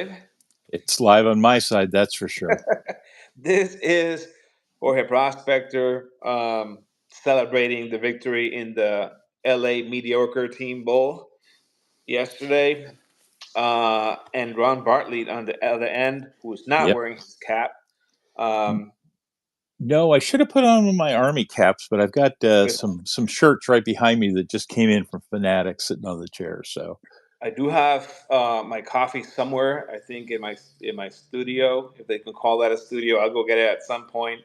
side. It's live on my side, that's for sure. This is Jorge Prospector celebrating the victory in the LA Mediocre Team Bowl yesterday. And Ron Bartley on the other end, who's not Yep. wearing his cap. Um, No, I should have put on one of my Army caps, but I've got with, some shirts right behind me that just came in from Fanatics sitting on the chair. So I do have my coffee somewhere. I think in my studio, if they can call that a studio. I'll go get it at some point.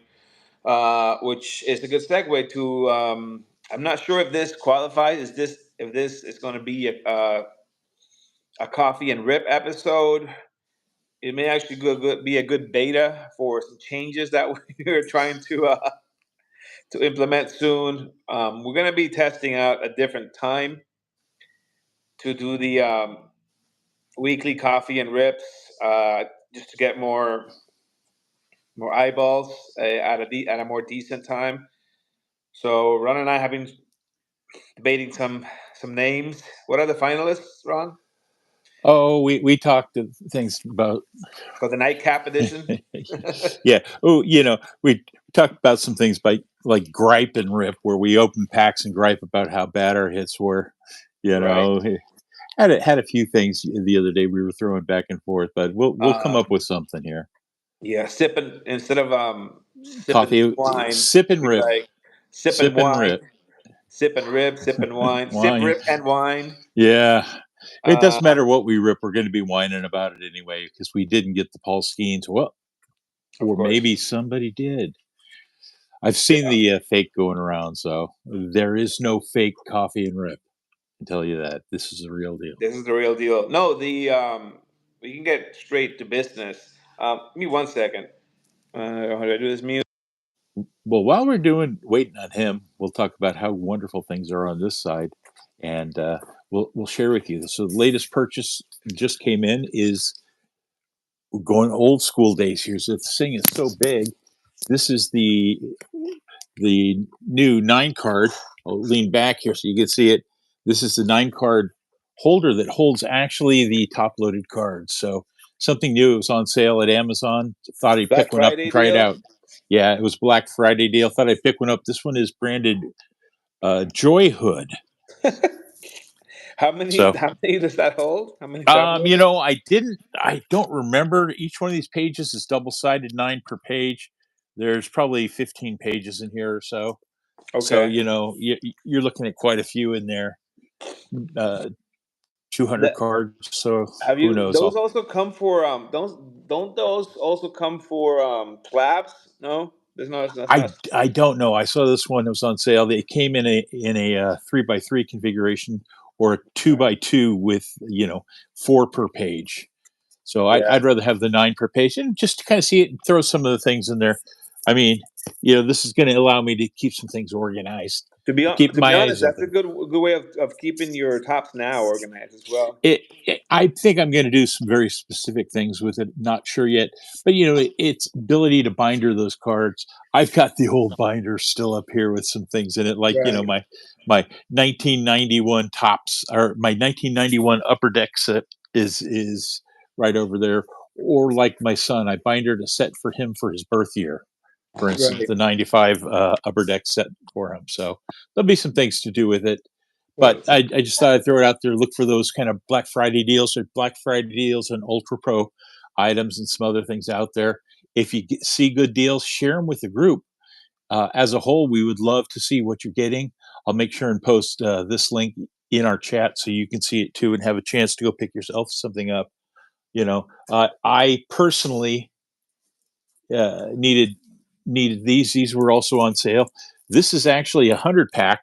Which is a good segue to. I'm not sure if this qualifies. Is this if this is going to be a coffee and rip episode? It may actually be a good beta for some changes that we're trying to implement soon. We're going to be testing out a different time to do the weekly coffee and rips, just to get more eyeballs at a more decent time. So Ron and I have been debating some names. What are the finalists, Ron, we talked things about for the nightcap edition? yeah. Oh, we talked about some things like gripe and rip, where we open packs and gripe about how bad our hits were. You Right. know, had a few things the other day we were throwing back and forth, but we'll come up Um, with something here. yeah, sipping instead of sipping Coffee, wine, sip and we rip, like sipping sip and wine, rip, sipping rip, sipping wine, sip, wine. rip, and wine. Yeah, it doesn't Uh, matter what we rip. We're going to be whining about it anyway because we didn't get the Paul Skeens. Well, of or course. maybe somebody did. I've seen Yeah. the fake going around, so there is no fake coffee and rip. I can tell you that this is the real deal. This is the real deal. No, the we can get straight to business. Give me 1 second. How do I do this music? Well, while we're waiting on him, we'll talk about how wonderful things are on this side, and we'll share with you. So the latest purchase just came in is we're going old school days here. So this thing is so big. This is the new 9 card. I'll lean back here so you can see it. This is the 9 card holder that holds actually the top loaded cards. So something new. It was on sale at Amazon. Thought I'd pick Black one up and Friday try it deal. out. Yeah, it was Black Friday deal. Thought I'd pick one up. This one is branded Joyhood. How many? So, How many does that hold? How many top loaders? I don't remember. Each one of these pages is double sided, 9 per page. There's probably 15 pages in here or so. So, Okay. you're looking at quite a few in there. Uh, 200 That, cards. So have who you? knows? Those also come for don't those also come for collabs? No, there's no. That's not. I don't know. I saw this one that was on sale. It came in a 3x3 configuration or a two Okay. by two with 4 per page. So Yeah. I'd rather have the 9 per page and just to kind of see it and throw some of the things in there. I mean, this is going to allow me to keep some things organized, keep To be my honest, eyes that's a open. good way of keeping your tops now organized as well. I think I'm going to do some very specific things with it. Not sure yet, but its ability to binder those cards. I've got the old binder still up here with some things in it, like Right. my 1991 tops or my 1991 upper deck set is right over there. Or like my son, I bindered a set for him for his birth year. For instance, Right. the 95 upper deck set for him. So there'll be some things to do with it, but Right. I just thought I'd throw it out there. Look for those kind of Black Friday deals or Black Friday deals and Ultra Pro items and some other things out there. If you see good deals, share them with the group. As a whole, we would love to see what you're getting. I'll make sure and post this link in our chat so you can see it too and have a chance to go pick yourself something up. I personally needed these. These were also on sale. This is actually a 100 pack.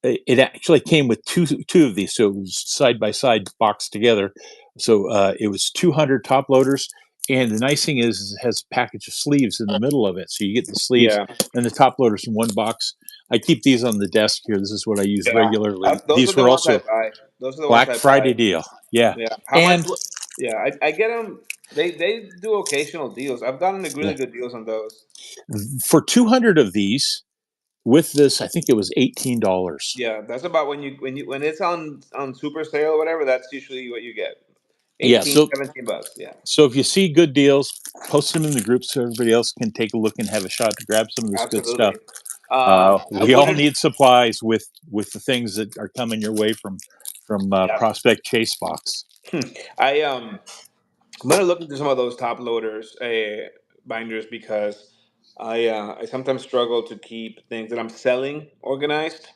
It actually came with two of these, so it was side by side boxed together. So it was 200 top loaders, and the nice thing is it has a package of sleeves in the middle of it, so you get the sleeves Yeah. and the top loaders in one box. I keep these on the desk here. This is what I use Yeah. regularly. Those are These the were ones I also buy. Those are the ones Black I buy. Friday deal. Yeah, Yeah. How much? and Yeah, I get them. They do occasional deals. I've gotten really yeah, good deals on those. for 200 of these with this, I think it was $18. Yeah, that's about when it's on super sale or whatever. That's usually what you get. Yeah. 18, So 17 bucks. Yeah, so if you see good deals, post them in the group so everybody else can take a look and have a shot to grab some of this good stuff. absolutely. I We all wouldn't. need supplies with the things that are coming your way from Yeah. Prospect Chase Box. I I'm gonna look into some of those top loaders binders because I sometimes struggle to keep things that I'm selling organized.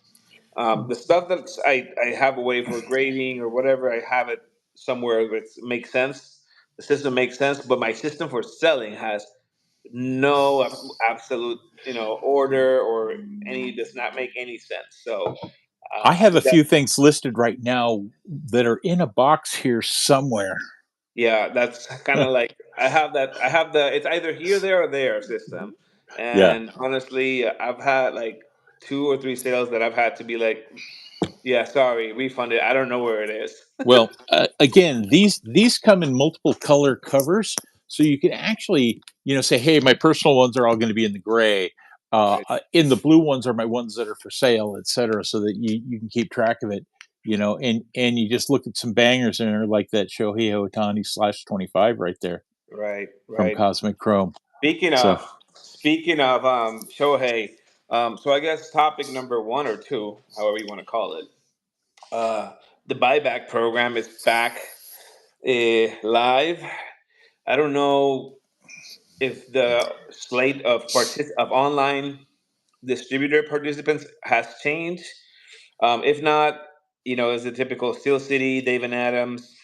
The stuff that I have a way for grading or whatever, I have it somewhere that makes sense. The system makes sense, but my system for selling has no absolute order or any does not make any sense. So I have a that few things listed right now that are in a box here somewhere. yeah, that's kind of like I have the it's either here, there, or there system. Yeah. And honestly, I've had like two or three sales that I've had to be like, yeah, sorry, refund it. I don't know where it is. Well, again, these come in multiple color covers, so you can actually, say, "Hey, my personal ones are all going to be in the gray. Right, In the blue ones are my ones that are for sale, etc." So that you can keep track of it, and you just look at some bangers in there like that Shohei Ohtani /25 right there right, from right. Cosmic Chrome. Speaking So of Shohei, so I guess topic number one or two, however you want to call it, uh, the buyback program is back live. I don't know if the slate of of online distributor participants has changed. If not, is the typical Steel City, David Adams.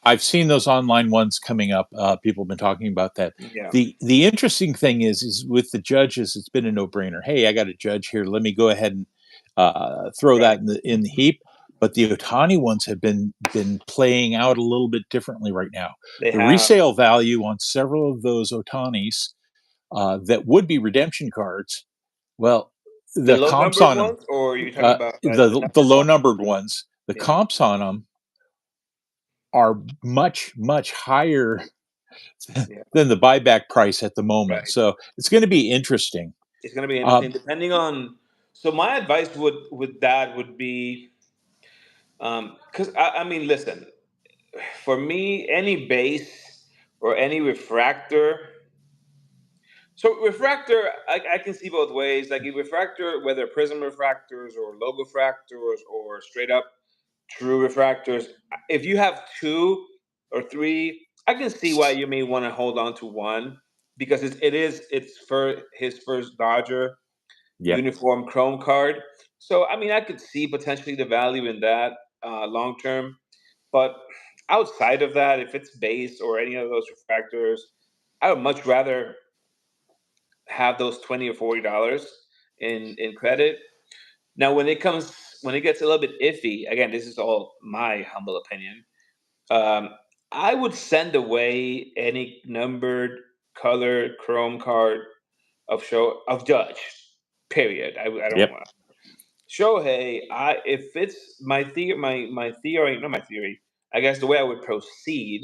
I've seen those online ones coming up. People have been talking about that. Yeah, The interesting thing is with the judges, it's been a no brainer. Hey, I got a judge here. Let me go ahead and throw that right. in the heap. But the Otani ones have been playing out a little bit differently right now. They The have resale value on several of those Otanis that would be redemption cards. Well, the the low comps numbered on them, ones, or you're talking about the the numbered low ones. numbered ones, the Yeah, comps on them are much higher yeah, than the buyback price at the moment. right. So it's going to be interesting. It's gonna be Uh, interesting depending on. So my advice would that would be because I mean, listen, for me, any base or any refractor. So refractor, I can see both ways. Like a refractor, whether prism refractors or logo refractors or straight up true refractors. If you have two or three, I can see why you may want to hold on to one because it's for his first Dodger yep. uniform chrome card. So I mean, I could see potentially the value in that long term. But outside of that, if it's base or any of those refractors, I would much rather have those $20 or $40 in credit. Now, when it gets a little bit iffy, again, this is all my humble opinion. Um, I would send away any numbered, colored Chrome card of Judge. Period. I don't Yep. want Shohei. I if it's my theory, not my theory. I guess the way I would proceed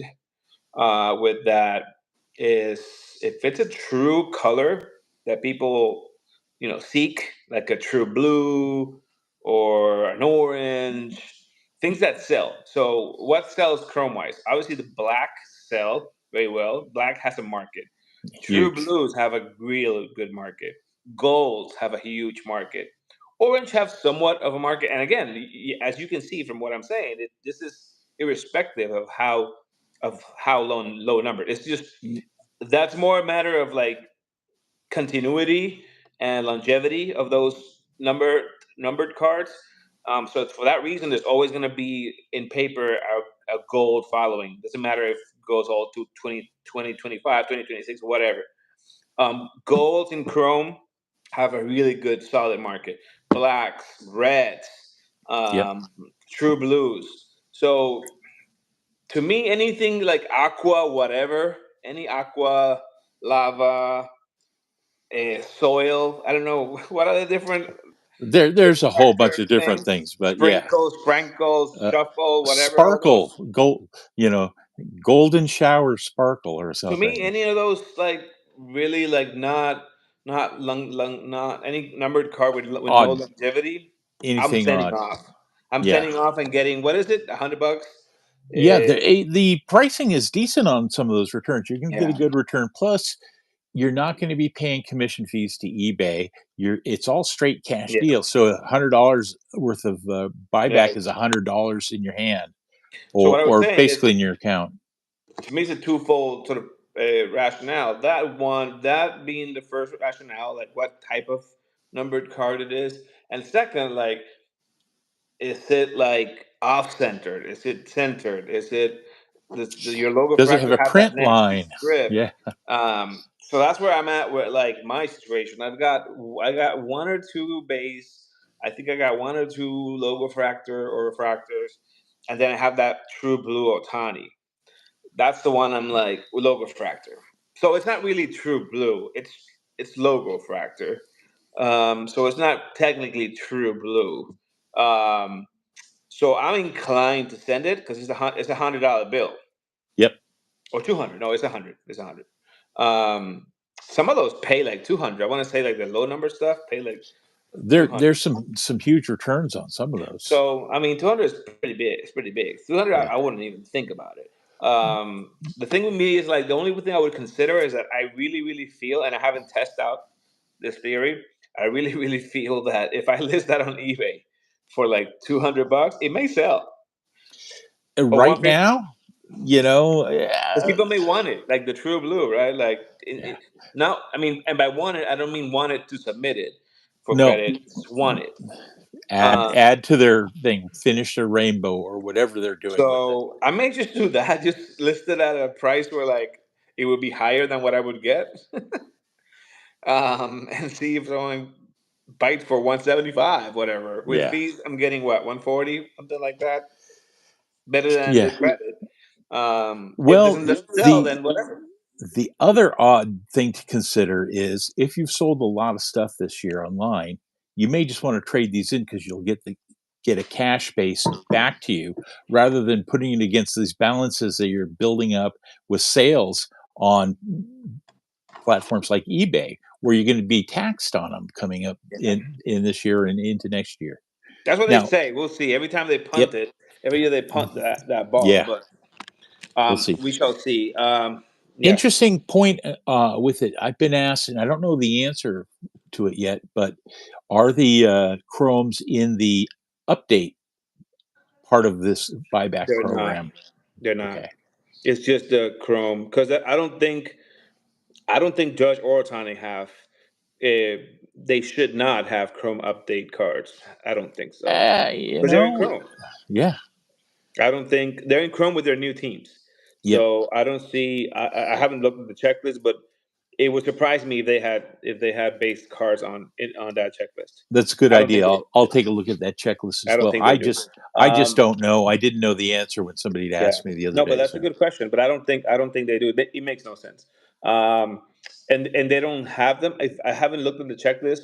with that is if it's a true color that people seek, like a true blue or an orange, things that sell. So what sells chrome wise? Obviously the black sell very well. Black has a market. True Huge. blues have a real good market. Golds have a huge market. Orange have somewhat of a market. And again, as you can see from what I'm saying, this is irrespective of how low number. It's just that's more a matter of like continuity and longevity of those numbered cards. So for that reason, there's always going to be in paper a gold following. Doesn't matter if it goes all to 2025, 2026, whatever. Golds in Chrome have a really good solid market. Blacks, reds, Yep. um, true blues. So to me, anything like aqua, whatever, any aqua, lava, soil. I don't know what are the different There's a whole bunch factor of different things. things, but yeah, Sprinkles, uh, shuffle, whatever. All those. sparkle, gold, golden shower sparkle or To something. me, any of those like really like not any numbered card with no Odd, longevity. I'm anything sending odd. off. I'm Yeah. sending off and getting what is it? $100. Yeah, the pricing is decent on some of those returns. You're going to get a Yeah, good return. Plus, you're not going to be paying commission fees to eBay. It's all straight cash yeah, deal. So $100 worth of buyback right. is $100 in your hand, So what I was or saying is, basically in your account. to me, it's a twofold sort of rationale. That one, that being the first rationale, like what type of numbered card it is, and second, like, is it like off centered? Is it centered? Is it your logo Does it have fractor a have that print nasty line? strip? Yeah. So that's where I'm at with like my situation. I got one or two base. I think I got one or two logo fractor or refractors, and then I have that true blue Otani. That's the one I'm like logo fractor. So it's not really true blue. It's logo fractor. So it's not technically true blue. Um, so I'm inclined to send it because it's $100 bill Yep. or 200. No, it's 100. It's 100. Some of those pay like 200. I want to say like the low number stuff pay like 200. There's some huge returns on some of those. So I mean, 200 is pretty big. It's pretty big. 200, Yeah. I wouldn't even think about it. The thing with me is like the only thing I would consider is that I really, really feel, and I haven't tested out this theory. I really, really feel that if I list that on eBay for like $200, it may sell or Right 150. now, Because people may want it, like the true blue, right? Like yeah. now, I mean, and by want it, I don't mean want it to submit it for No, credit. It's want it. add Um, add to their thing, finish their rainbow or whatever they're doing with it. So I may just do that. Just list it at a price where like it would be higher than what I would get, and see if someone bites for 175, whatever. With Yeah. fees, I'm getting what 140, something like that. Better than Yeah. with credit. If this Well, doesn't sell, the then whatever. the other odd thing to consider is if you've sold a lot of stuff this year online, you may just want to trade these in because you'll get a cash base back to you rather than putting it against these balances that you're building up with sales on platforms like eBay, where you're going to be taxed on them coming up Yeah. in this year and into next year. That's what they Now, say. We'll see. Every time they punt yep, it, every year they punt that ball, yeah, but we'll see. we shall see. Yes, Interesting point with it. I've been asked, and I don't know the answer to it yet, but are the Chromes in the update part of this buyback they're not. program? They're not. Okay. It's just the Chrome because I don't think Judge or Otani have. They should not have Chrome update cards. I don't think so You because they're in know, Chrome. yeah, I don't think they're in Chrome with their new teams. yep. So I don't see. I haven't looked at the checklist, but it would surprise me if they had based cards on that checklist. That's a good I don't think idea. they. I'll take a look at that checklist I as don't well. think they do. I just Um, don't know. I didn't know the answer when somebody had Yeah. asked me the other No, but day. that's a So good question. But I don't think they do. It makes no sense. Um, and they don't have them. I haven't looked at the checklist,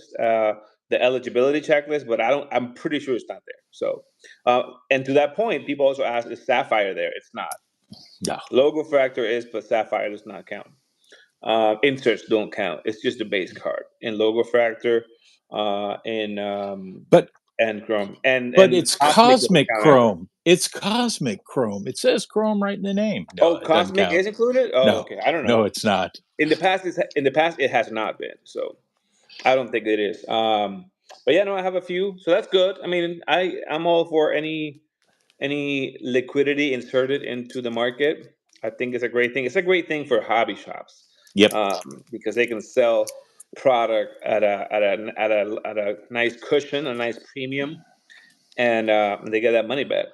the eligibility checklist, but I don't. I'm pretty sure it's not there. So, and to that point, people also ask, is Sapphire there? It's not. yeah, Logo Factor is, but Sapphire does not count. Inserts don't count. It's just a base card in Logo Factor, in but and Chrome but and it's Cosmic doesn't cosmic count either. chrome. It's cosmic chrome. It says chrome right in the name. No, Oh, it doesn't Cosmic count. is included. Oh, No, okay. I don't no, know. it's not. In the past, it has not been. So I don't think it is. But yeah, no, I have a few. So that's good. I mean, I'm all for any liquidity inserted into the market. I think it's a great thing. It's a great thing for hobby shops, Yep. because they can sell product at a nice cushion, a nice premium, and they get that money back.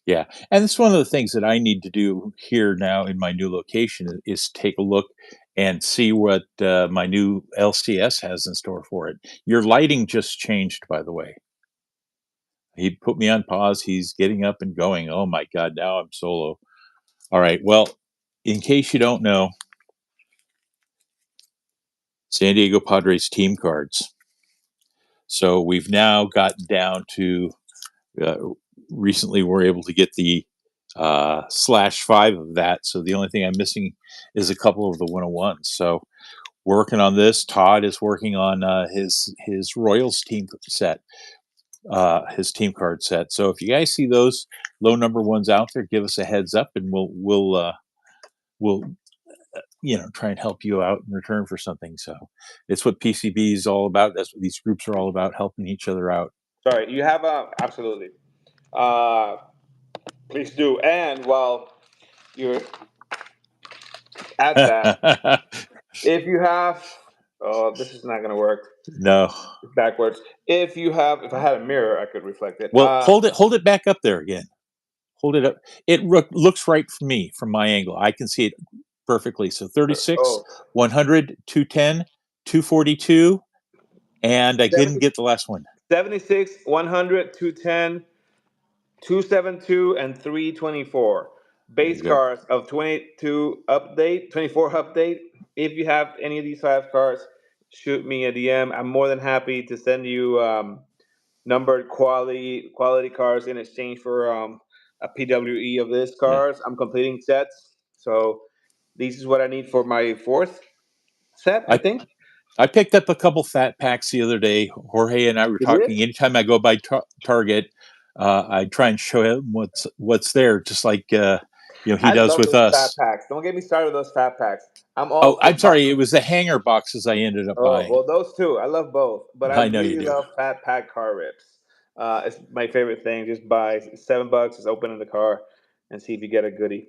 Yeah, and it's one of the things that I need to do here now in my new location is take a look and see what my new LCS has in store for it. Your lighting just changed, by the way. He put me on pause. He's getting up and going. Oh my God, now I'm solo. All right. Well, in case you don't know, San Diego Padres team cards. So we've now gotten down to uh, recently we're able to get the /5 of that. So the only thing I'm missing is a couple of the 101s. So working on this. Todd is working on his Royals team set. his team card set. So if you guys see those low number ones out there, give us a heads up, and we'll try and help you out in return for something. So it's what PCB is all about. That's what these groups are all about, helping each other out. Sorry, you have absolutely. Please do. And while you're at that, if you have, oh, this is not going to work. No. It's backwards. If I had a mirror, I could reflect it. Well, hold it back up there again. Hold it up. It looks right for me from my angle. I can see it perfectly. So 36, 100, 210, 242, and I didn't get the last one. 76, 100, 210, 272, and 324. Base cards of 24 update. If you have any of these 5 cards, shoot me a DM. I'm more than happy to send you numbered quality cards in exchange for a PWE of this cards. Yeah. I'm completing sets, so this is what I need for my 4th set, I think. I picked up a couple fat packs the other day. Jorge and I were talking. Anytime I go by Target, I try and show him what's there, just like he does with us. Fat packs. Don't get me started with those fat packs. I'm sorry. It was the hanger boxes I ended up buying. Well, those too. I love both, but I know really love fat pack car rips. It's my favorite thing. Just buy $7. Just open in the car and see if you get a goodie.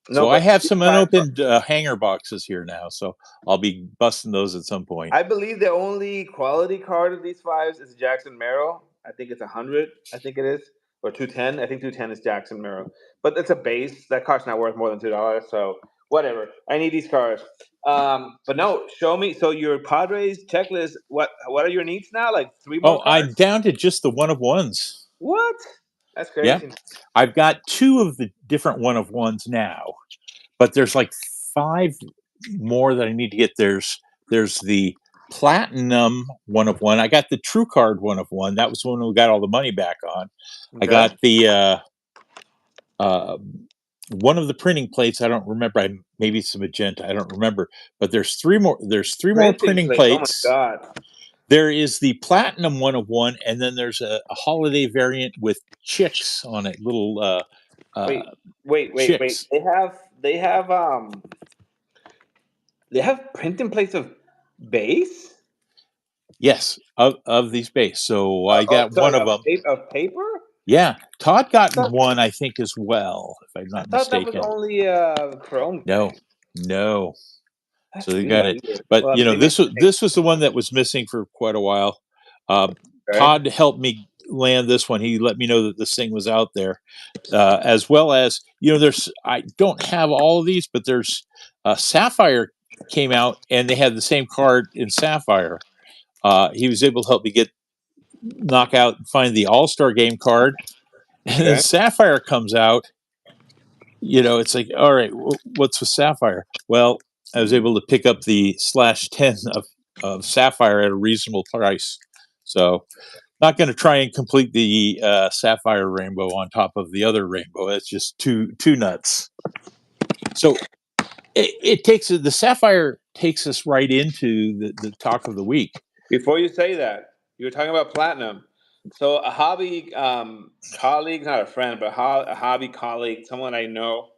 So I have some unopened hanger boxes here now, so I'll be busting those at some point. I believe the only quality card of these 5s is Jackson Merrill. I think it's 100. I think it is, or 210. I think 210 is Jackson Merrill, but it's a base. That card's not worth more than $2. So whatever. I need these cards. But no, show me. So your Padres checklist. What are your needs now? Like 3 more cards? I'm down to just the one of ones. What? That's crazy. Yeah, I've got 2 of the different one of ones now, but there's like 5 more that I need to get. There's the platinum one of one. I got the True Card one of one. That was when we got all the money back on. Okay. I got the one of the printing plates. I don't remember. Maybe it's a magenta. I don't remember. But there's 3 more. There's 3 more printing plates. Oh my God. There is the platinum one of one, and then there's a holiday variant with chicks on it. Little wait. They have printing plates of base. Yes, of these base. So I got one of them. Of paper. Yeah, Todd got one, I think, as well, if I'm not mistaken. That was only chrome. No. So they got it, but this was the one that was missing for quite a while. Todd helped me land this one. He let me know that this thing was out there, as well as I don't have all of these, but there's Sapphire came out and they had the same card in Sapphire. He was able to help me knock out and find the All-Star Game card, and then Sapphire comes out. It's like, all right, what's with Sapphire? Well, I was able to pick up the /10 of Sapphire at a reasonable price. So not going to try and complete the Sapphire rainbow on top of the other rainbow. That's just too nuts. So it takes the Sapphire takes us right into the talk of the week. Before you say that, you were talking about platinum. So a hobby colleague, not a friend, but a hobby colleague, someone I know,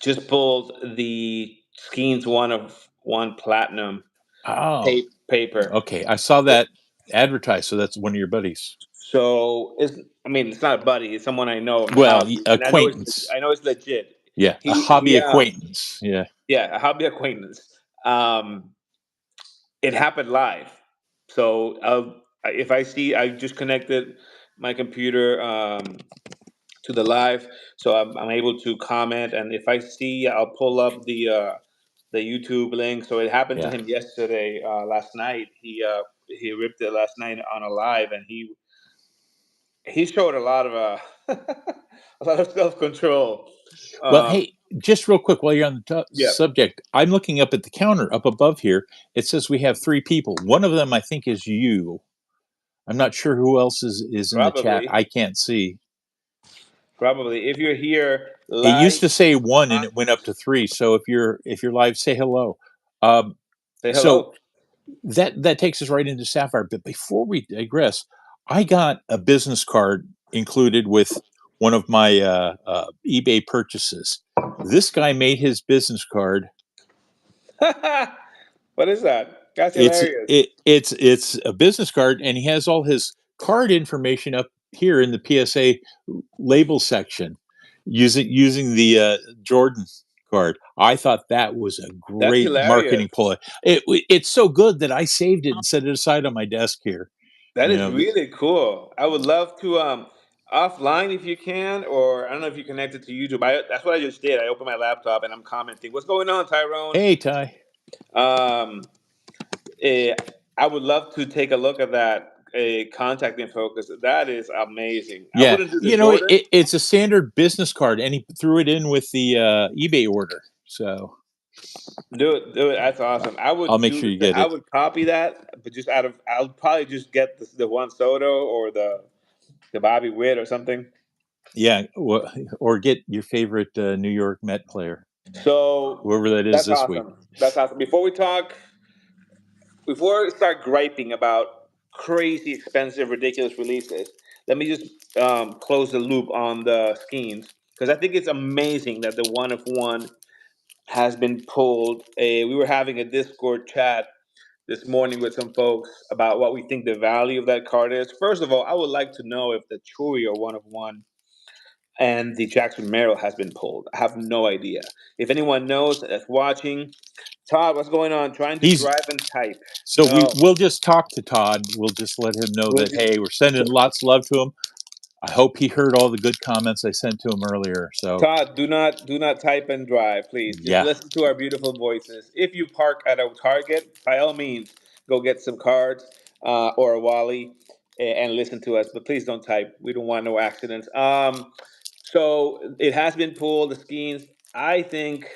just pulled the Skeens one of one platinum paper. Okay, I saw that advertised. So that's one of your buddies. So it's not a buddy. It's someone I know. Well, acquaintance. I know it's legit. Yeah, a hobby acquaintance. Yeah, a hobby acquaintance. It happened live. So if I see, I just connected my computer to the live, so I'm able to comment. And if I see, I'll pull up the YouTube link. So it happened to him yesterday, last night. He ripped it last night on a live, and he showed a lot of a lot of self-control. Well, hey, just real quick while you're on the subject, I'm looking up at the counter up above here. It says we have 3 people. One of them, I think, is you. I'm not sure who else is in the chat. I can't see. Probably. If you're here live, it used to say 1 and it went up to 3. So if you're live, say hello. Say hello. So that takes us right into Sapphire. But before we digress, I got a business card included with one of my eBay purchases. This guy made his business card. What is that? That's It's hilarious. it's a business card, and he has all his card information up here in the PSA label section using the Jordan card. I thought that was a That's great hilarious. marketing ploy. It's so good that I saved it and set it aside on my desk here. That You is know, really cool. I would love to offline if you can, or I don't know if you connected to YouTube. That's what I just did. I opened my laptop and I'm commenting. What's going on, Tyrone? hey Ty, Um, eh, I would love to take a look at that contact info because that is amazing. I yeah, wouldn't do the you know Jordan. it's a standard business card, and he threw it in with the eBay order. So Do it, do it. That's awesome. I I'll would make do. sure you get I it. would copy that, but just out of, I'll probably just get the Juan Soto or the Bobby Witt or something. Yeah, or get your favorite New York Met player, So whoever that is that's this week. awesome. That's awesome. Before we start griping about crazy expensive, ridiculous releases, let me just close the loop on the Skeens because I think it's amazing that the one of one has been pulled. We were having a Discord chat this morning with some folks about what we think the value of that card is. First of all, I would like to know if the Churio one of one and the Jackson Merrill has been pulled. I have no idea. If anyone knows that's watching, Todd, what's going on? Trying to He's drive and type. So No. we'll just talk to Todd. We'll just let him know We'll that just, hey, we're sending lots of love to him. I hope he heard all the good comments I sent to him earlier. So Todd, do not type and drive, please. Just yeah, listen to our beautiful voices. If you park at a Target, by all means, go get some cards or a Wally and listen to us. But please don't type. We don't want no accidents. So it has been pulled. The Skeens. I think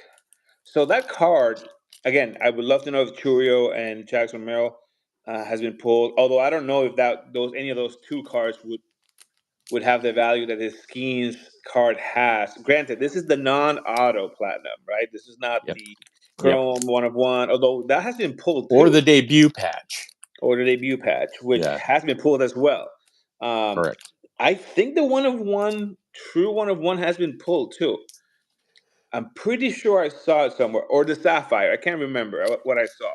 so. That card again. I would love to know if Churio and Jackson Merrill has been pulled. Although I don't know if that those any of those two cards would have the value that his Skeens card has. Granted, this is the non-auto platinum, right? This is not yep, the yep. Chrome one of one, although that has been pulled Or the too, debut patch. or the debut patch, which Yeah, has been pulled as well. Um, correct. I think the one of one, true one of one, has been pulled too. I'm pretty sure I saw it somewhere, or the Sapphire. I can't remember what I saw.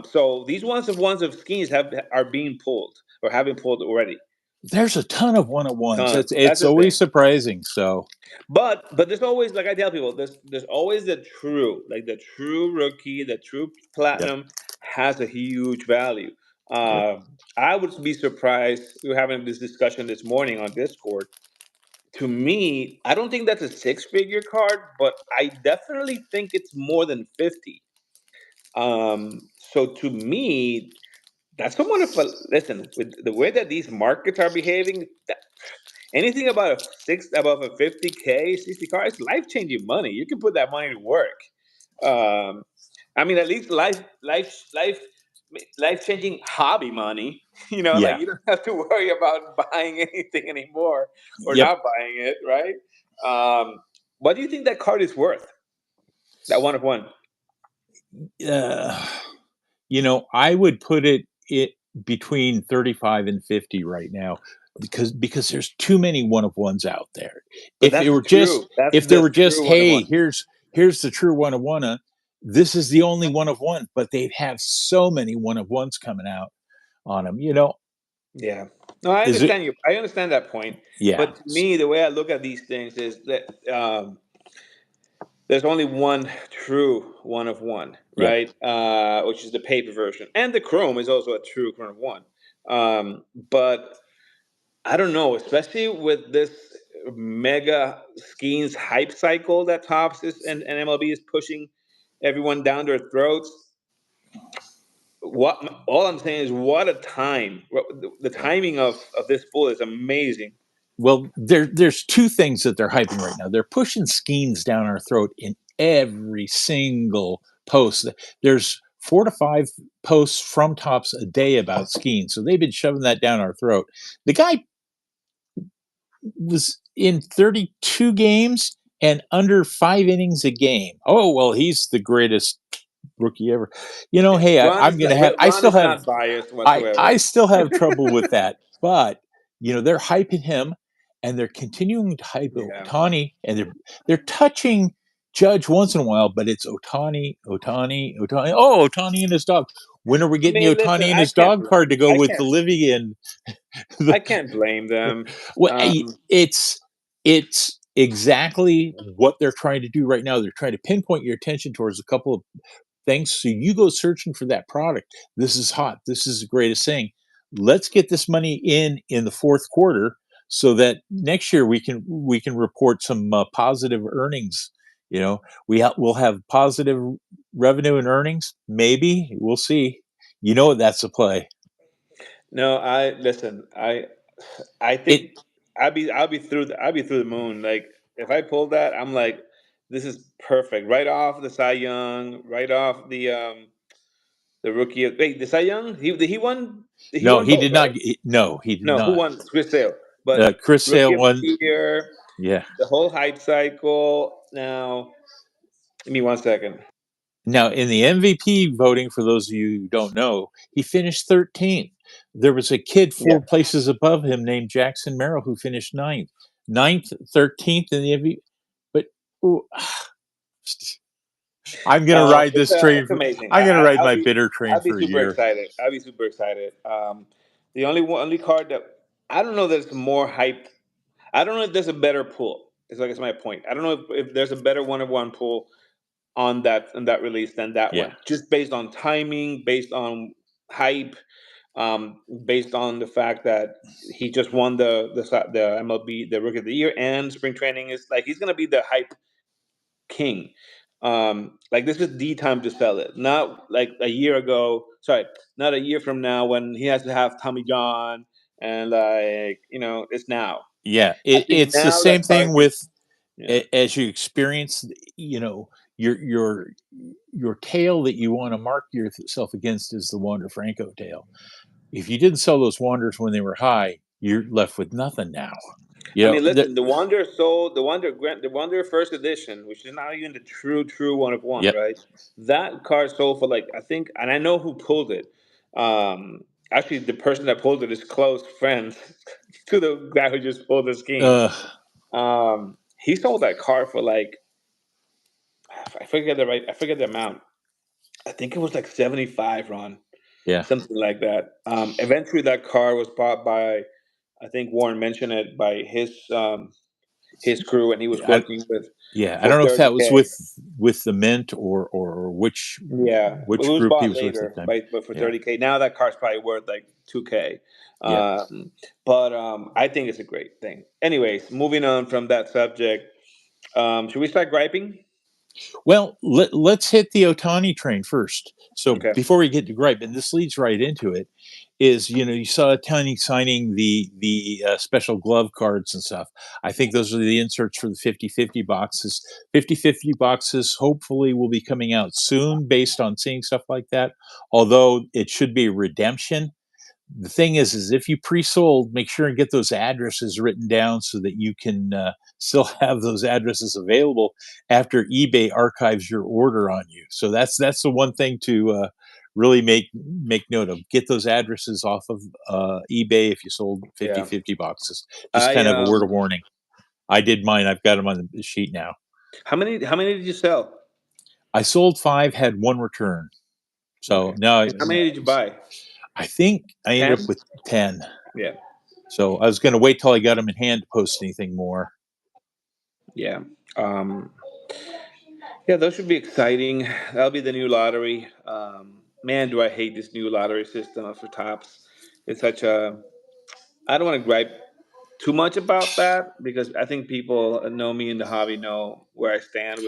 So these ones of Skeens are being pulled or have been pulled already. There's a ton of one-on-ones. Tons. That's It's the always thing. surprising. So But there's always, like I tell people, there's always the true rookie, the true yep, platinum has a huge value. yep. Uh, I would be surprised. We were having this discussion this morning on Discord. To me, I don't think that's a six-figure card, but I definitely think it's more than 50. So to me, that's someone if listen with the way that these markets are behaving. Anything above a 50K 60 car, it's life changing money. You can put that money to work. Um, I mean, at least life changing hobby money. Like Yeah, you don't have to worry about buying anything anymore or yep. not buying it, right? What do you think that card is worth? That one of one. Uh, I would put it between 35 and 50 right now because there's too many one of ones out there. But If it that's were true. just That's if there the were just true one of hey, one. here's the true one of one, this is the only one of one, but they have so many one of ones coming out on them. Yeah. No, I Is it? understand you. I understand that point. Yeah, But to me, the way I look at these things is that there's only one true one of one, yep. right? Which is the paper version, and the Chrome is also a true one of one. But I don't know, especially with this mega Skeens hype cycle that Topps and MLB is pushing everyone down their throats. What all I'm saying is, what a time! The timing of this bull is amazing. Well, there's two things that they're hyping right now. They're pushing schemes down our throat in every single post. There's 4 to 5 posts from Tops a day about skiing, so they've been shoving that down our throat. The guy was in 32 games and under 5 innings a game. Oh well, he's the greatest rookie ever. Hey, Ron is not, I Ron still is have not biased whatsoever. I still have trouble with that. But they're hyping him, and they're continuing to hype Yeah. Otani, and they're touching Judge once in a while, but it's Otani, Otani, Otani. Oh, Otani and his dog. When are we I getting the mean, listen, Otani and his dog card to go with the Livy and the, I can't blame them. well, Um, it's exactly what they're trying to do right now. They're trying to pinpoint your attention towards a couple of things, so you go searching for that product. This is hot. This is the greatest thing. Let's get this money in the fourth quarter, so that next year we can report some positive earnings. We'll have positive revenue and earnings. Maybe we'll see. That's a play. no, I listen. I It think I'll be through the moon. Like if I pull that, I'm like, this is perfect. Right off the Cy Young, right off the rookie. Wait, the Cy Young? He won. He No, won he both, did not. right? No, he did No, who not. won? Chris Sale. But Chris Sale rookie of won. the year, Yeah. the whole hype cycle. Now, give me 1 second. Now, in the MVP voting, for those of you who don't know, he finished 13th. There was a kid Yeah. 4 places above him named Jackson Merrill who finished ninth. Ninth, 13th in the MVP. But ooh, I'm going to ride this train. It's amazing. I'm going to ride I'll my be bitter train I'll be for a super year. excited. I'll be super excited. The only card that I don't know that's more hyped. I don't know if there's a better pool. It's my point. I don't know if there's a better one of one pool on that release than that Yeah. one. Just based on timing, based on hype, based on the fact that he just won the MLB the Rookie of the Year and spring training is like he's gonna be the hype king. Like this is the time to sell it, not like a year ago. Sorry, not a year from now when he has to have Tommy John and it's now. Yeah. I think It's the now same that thing card can, with yeah. as you experience, your tail that you want to mark yourself against is the Wander Franco tail. If you didn't sell those Wanders when they were high, you're left with nothing now. I mean, The, listen, the Wanderer First Edition, which is not even the true one of one, yep. right? That card sold for like I think, and I know who pulled it. Actually, the person that pulled it is close friends to the guy who just pulled the scheme. Uh, He sold that card for like I forget the amount. I think it was like 75, Ron, yeah. something like that. Eventually, that car was bought by I think Warren mentioned it by his crew, and he was I, working with yeah. I for don't know if that was 30K. with the Mint or Yeah, it which was group he bought was with at later, the time. but for Yeah. 30K. Now that car's probably worth like 2K. Yeah. But I think it's a great thing. Anyways, moving on from that subject, should we start griping? Well, let's hit the Otani train first. So Okay. before we get to gripe, and this leads right into it, is you saw Otani signing the special glove cards and stuff. I think those are the inserts for the 50-50 boxes. 50-50 boxes hopefully will be coming out soon based on seeing stuff like that. Although it should be redemption. The thing is if you pre-sold, make sure and get those addresses written down so that you can still have those addresses available after eBay archives your order on you. So that's the one thing to really make note of. Get those addresses off of eBay if you sold fifty Yeah. fifty boxes. Just I kind of a word of warning. I did mine. I've got them on the sheet now. How many did you sell? I sold 5, had 1 return. So Okay. now And how many did you buy? I think I ended up 10? with 10. Yeah. So I was going to wait till I got them in hand to post anything more. Yeah. Yeah, those should be exciting. That'll be the new lottery. Man, do I hate this new lottery system for tops. It's such a. I don't want to gripe too much about that because I think people know me in the hobby know where I stand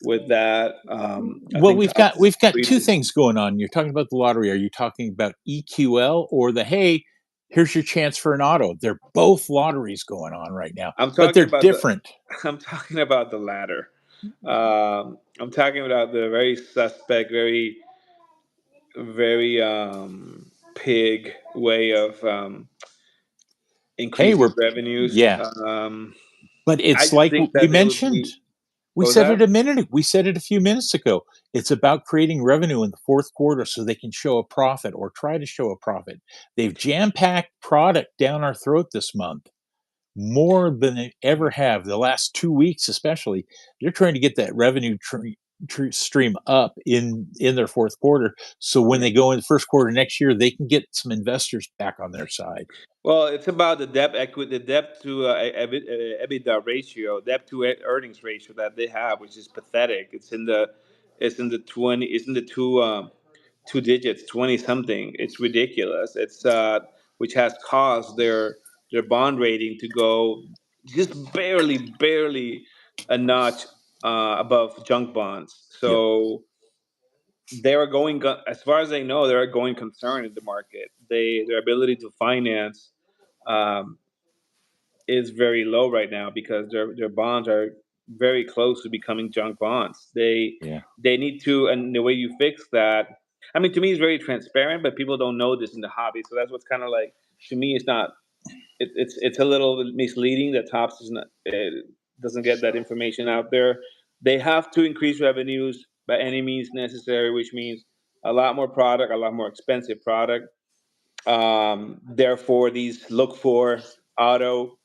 with that. I Well, think we've tops got is we've got two treated. things going on. You're talking about the lottery. Are you talking about EQL or the hey, here's your chance for an auto? They're both lotteries going on right now, I'm but talking they're about the. different. I'm talking about the latter. I'm talking about the very suspect, very pig way of Hey, increasing we're revenues. yeah, but I it's just like think we that it would mentioned. be. What was that? We said it a few minutes ago. It's about creating revenue in the fourth quarter so they can show a profit or try to show a profit. They've jam-packed product down our throat this month more than they ever have. The last 2 weeks especially, they're trying to get that revenue stream up in their fourth quarter, so when they go in the first quarter next year, they can get some investors back on their side. Well, it's about the debt equity, the debt to EBITDA ratio, debt to earnings ratio that they have, which is pathetic. It's in the 20, it's in the two digits, 20 something. It's ridiculous. It's which has caused their bond rating to go just barely a notch above junk bonds. Yep. So they are going, as far as I know, they're a going concern in the market. Their ability to finance um, is very low right now because their bonds are very close to becoming junk bonds. Yeah. They need to, and the way you fix that, I mean, to me, it's very transparent, but people don't know this in the hobby. So that's what's kind of like, to me, it's not. It's a little misleading that Tops is not, doesn't get that information out there. They have to increase revenues by any means necessary, which means a lot more product, a lot more expensive product. Therefore, these look for auto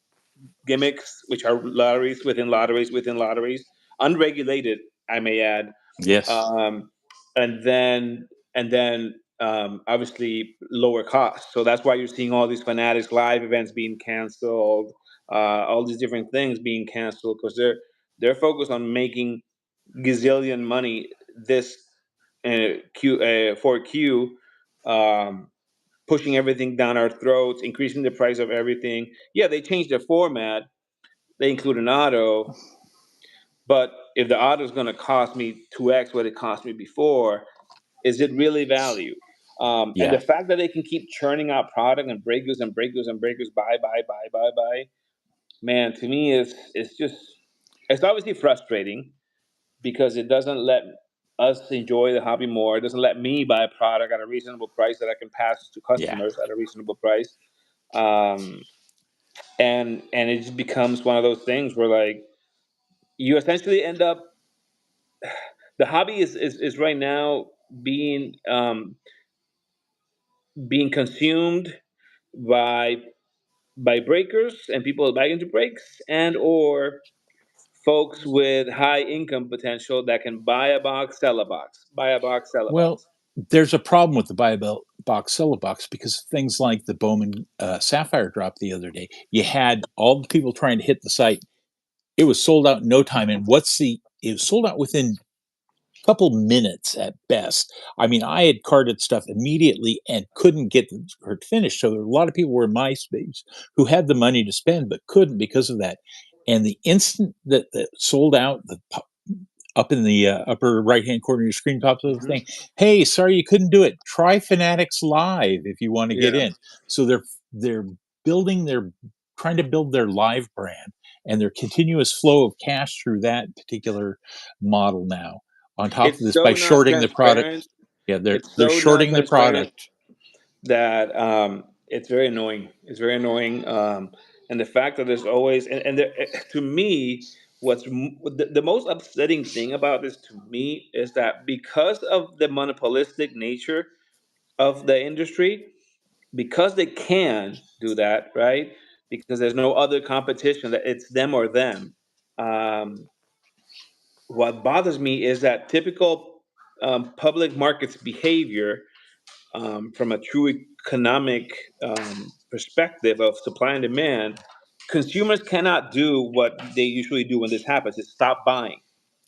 gimmicks, which are lotteries within lotteries within lotteries, unregulated, I may add, Yes. um, and then obviously lower costs. So that's why you're seeing all these Fanatics live events being canceled, all these different things being canceled because they're focused on making gazillion money this Q um, pushing everything down our throats, increasing the price of everything. Yeah, they changed their format. They include an auto, but if the auto is going to cost me 2x what it cost me before, is it really value? And Yeah. the fact that they can keep churning out product and breakers and breakers and breakers, buy, man, to me is just it's obviously frustrating because it doesn't let us enjoy the hobby more. It doesn't let me buy a product at a reasonable price that I can pass to Yeah. customers at a reasonable price. Um, and it just becomes one of those things where like you essentially end up the hobby is right now being being consumed by breakers and people buying into breaks and or folks with high income potential that can buy a box, sell a box, buy a box, sell a Well, box. there's a problem with the buy a box, sell a box because things like the Bowman Sapphire drop the other day. You had all the people trying to hit the site. It was sold out in no time. And it was sold out within a couple minutes at best. I mean, I had carted stuff immediately and couldn't get it finished. So there were a lot of people were in my space who had the money to spend but couldn't because of that. And the instant that sold out, up in the upper right hand corner of your screen pops up the Hmm. thing. Hey, sorry you couldn't do it. Try Fanatics Live if you want to get Yeah, in. So they're building their trying to build their live brand and their continuous flow of cash through that particular model now. On top of it's this, by so not shorting the product, transparent. yeah, It's they're so not shorting the transparent product. that it's very annoying. It's very annoying, and the fact that there's always and there, to me, the most upsetting thing about this to me is that because of the monopolistic nature of the industry, because they can do that, right? Because there's no other competition that it's them or them. Um, what bothers me is that typical public markets behavior from a true economic perspective of supply and demand, consumers cannot do what they usually do when this happens: is stop buying.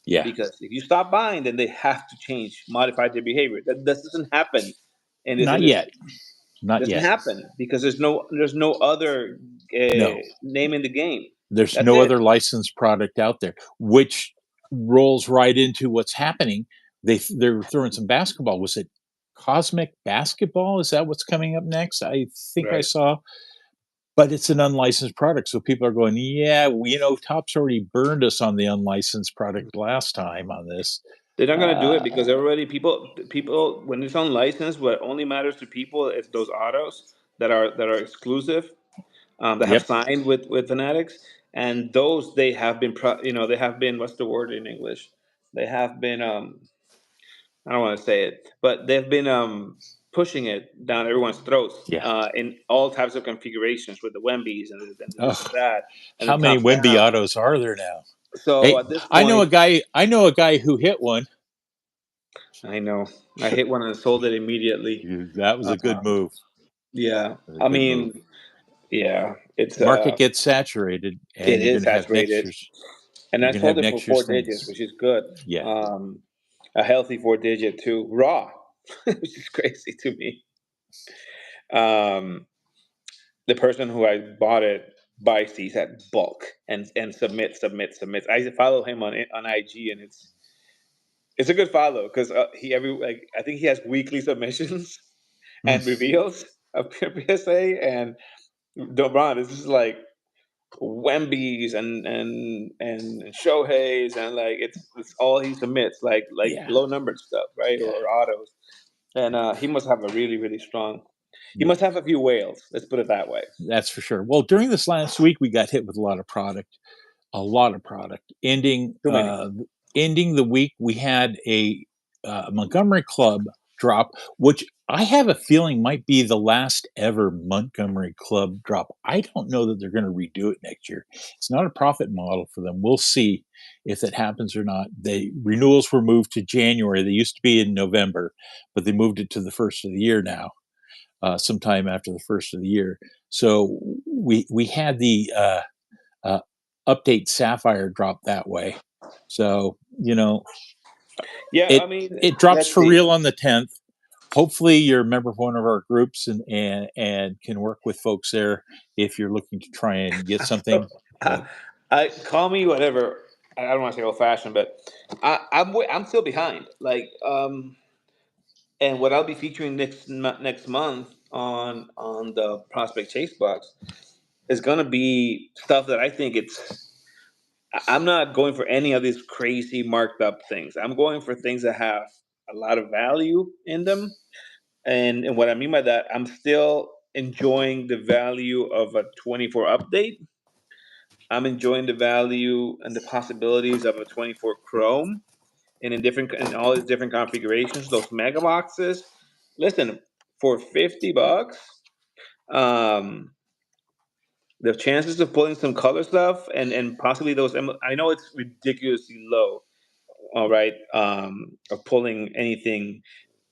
Yeah, Because if you stop buying, then they have to change, modify their behavior. That doesn't happen in this not yet, industry. not Doesn't yet. happen because there's no other No, name in the game. there's That's no it. other licensed product out there, which rolls right into what's happening. They're throwing some basketball. Was it Cosmic Basketball? Is that what's coming up next? I think I Right. saw, but it's an unlicensed product. So people are going, yeah, Topps already burned us on the unlicensed product last time on this. They're not gonna do it because Uh, everybody people when it's unlicensed, what only matters to people is those autos that are exclusive, that have yep. signed with Fanatics. and those they have been, they have been, what's the word in English? They have been, I don't want to say it, but they've been pushing it down everyone's throats Yeah. in all types of configurations with the Wembies and this and Oh, that, and the how many top Wemby down. autos are there now? So Hey, at this I know a point, guy. I know a guy who hit one. I know I hit one and sold it immediately. That was a good Um, move. yeah, That was a I good move. mean, yeah, it's Market gets saturated, it and you're is going to have next saturated, year's. and You're I going to have sold it for next four year's digits, things. which is good. Yeah. A healthy 4 digit too, raw, which is crazy to me. Um, the person who I bought it buys these at bulk and submits. I follow him on IG, and it's a good follow because he every like I think he has weekly submissions and Mm, reveals of PSA and Dobron. This is like Wemby's and Shohei's, and like it's all he submits, like yeah. low numbered stuff, right, Yeah. or autos. And he must have a really really strong. He Yeah. must have a few whales. Let's put it that way. That's for sure. Well, during this last week, we got hit with a lot of product. A lot of product. Too many. Ending the week, we had a Montgomery Club drop, which I have a feeling might be the last ever Montgomery Club drop. I don't know that they're going to redo it next year. It's not a profit model for them. We'll see if that happens or not. The renewals were moved to January. They used to be in November, but they moved it to the first of the year now, sometime after the first of the year. So we had the uh, update Sapphire drop that way. So Yeah, I it mean, it drops let's for see. real on the 10th. Hopefully, you're a member of one of our groups and can work with folks there if you're looking to try and get something. I, I call me whatever. I don't want to say old fashioned, but I'm still behind. And what I'll be featuring next month on the Prospect Chase box is gonna be stuff that I think it's. I'm not going for any of these crazy marked up things. I'm going for things that have a lot of value in them. And what I mean by that, I'm still enjoying the value of a 24 update. I'm enjoying the value and the possibilities of a 24 Chrome and in all these different configurations. Those mega boxes. Listen, for $50, um, the chances of pulling some color stuff and possibly those. I know it's ridiculously low. All right, of pulling anything,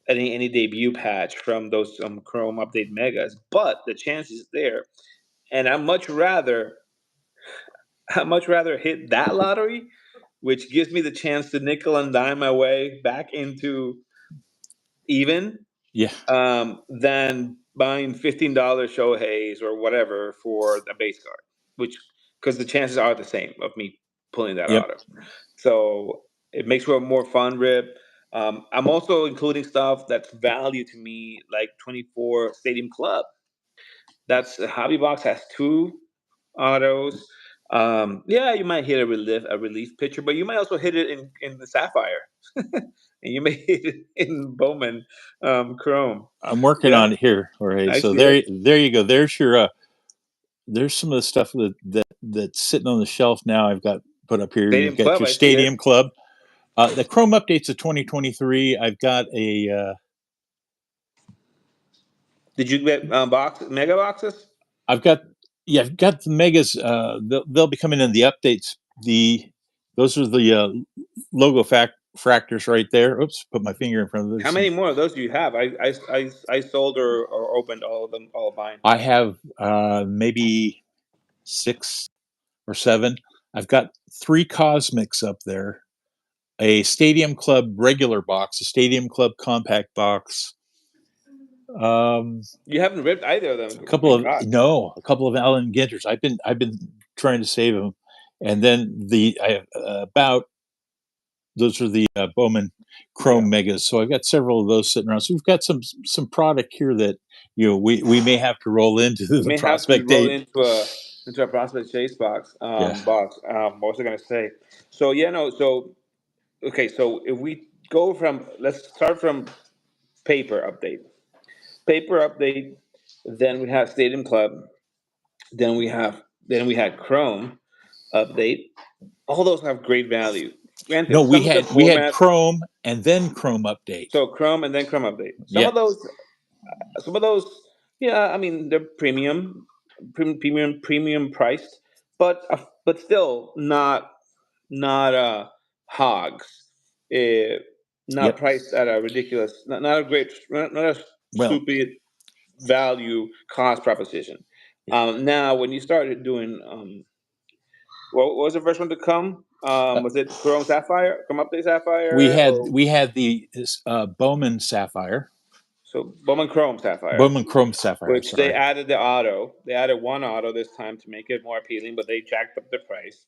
any debut patch from those Chrome update megas, but the chance is there, and I much rather hit that lottery, which gives me the chance to nickel and dime my way back into even, Yeah, than buying $15 Shohei's or whatever for a base card, which because the chances are the same of me pulling that yep, auto. So it makes for a more fun rip. I'm also including stuff that's value to me, like 24 Stadium Club. That's Hobby Box has two autos. Yeah, you might hit a relief pitcher, but you might also hit it in the Sapphire, and you may hit it in Bowman Chrome. I'm working Yeah, on it here. All right, I so see it. there you go. There's some of the stuff that's sitting on the shelf now. I've got put up here. You've Stadium got Club, your I see it. Stadium Club. The Chrome updates of 2023. I've got a Did you get mega boxes? I've got yeah, I've got the megas. They'll be coming in the updates. Those are the logo fractors right there. Oops, put my finger in front of How this. many more of those do you have? I sold or opened all of them, all of mine. I have maybe 6 or 7. I've got 3 Cosmics up there, a Stadium Club regular box, a Stadium Club compact box, um, You haven't ripped either of them. a Oh couple my of god! no, a couple of Allen Ginters. I've been trying to save them, and then I have about those are the Bowman Yeah, Chrome Megas. So I've got several of those sitting around. So we've got some product here that we may have to roll into you the may have to prospect roll date. into a prospect chase box. Yeah, What was I gonna say? So yeah, no. So okay, so if we go from, let's start from paper update. Paper update. Then we have Stadium Club. Then we had Chrome. update. All those have great value. Granted, No, some of the we had formats. Chrome and then Chrome Update. So Chrome and then Chrome update. Yeah. Some of those, yeah. I mean, they're premium priced, but still not hogs. Uh, Not Yep. priced at a ridiculous, not a great, not a Well, stupid value cost proposition. Now, when you started doing, what was the first one to come? uh, Was it Chrome Sapphire, Chrome Update we Sapphire, had or we had the Bowman Sapphire, so Bowman Chrome Sapphire, Bowman Chrome Sapphire. which they Sorry. added the auto. They added one auto this time to make it more appealing, but they jacked up the price.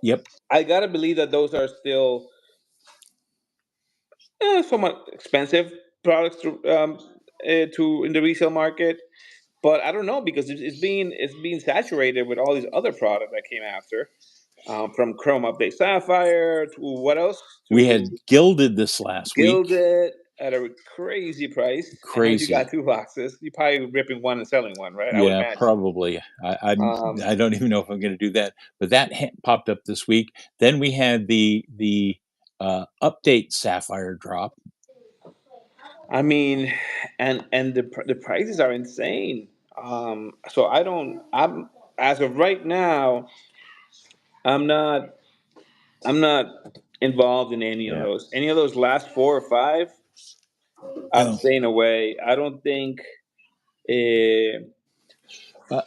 Yep. I gotta believe that those are still somewhat expensive products to in the resale market. But I don't know because it's being saturated with all these other products that came after, from Chrome Update Sapphire to what else, We had to Gilded this last week. Gilded at a crazy price, and you Crazy. got two boxes. You're probably ripping one and selling one, right? I would Yeah, imagine. probably. Um, I don't even know if I'm going to do that, but that popped up this week. Then we had the Update Sapphire drop. I mean, and the prices are insane. So I don't. I'm as of right now. I'm not. I'm not involved in any of Yeah. those. Any of those last four or five, I'm Oh. staying away. I don't think. Uh,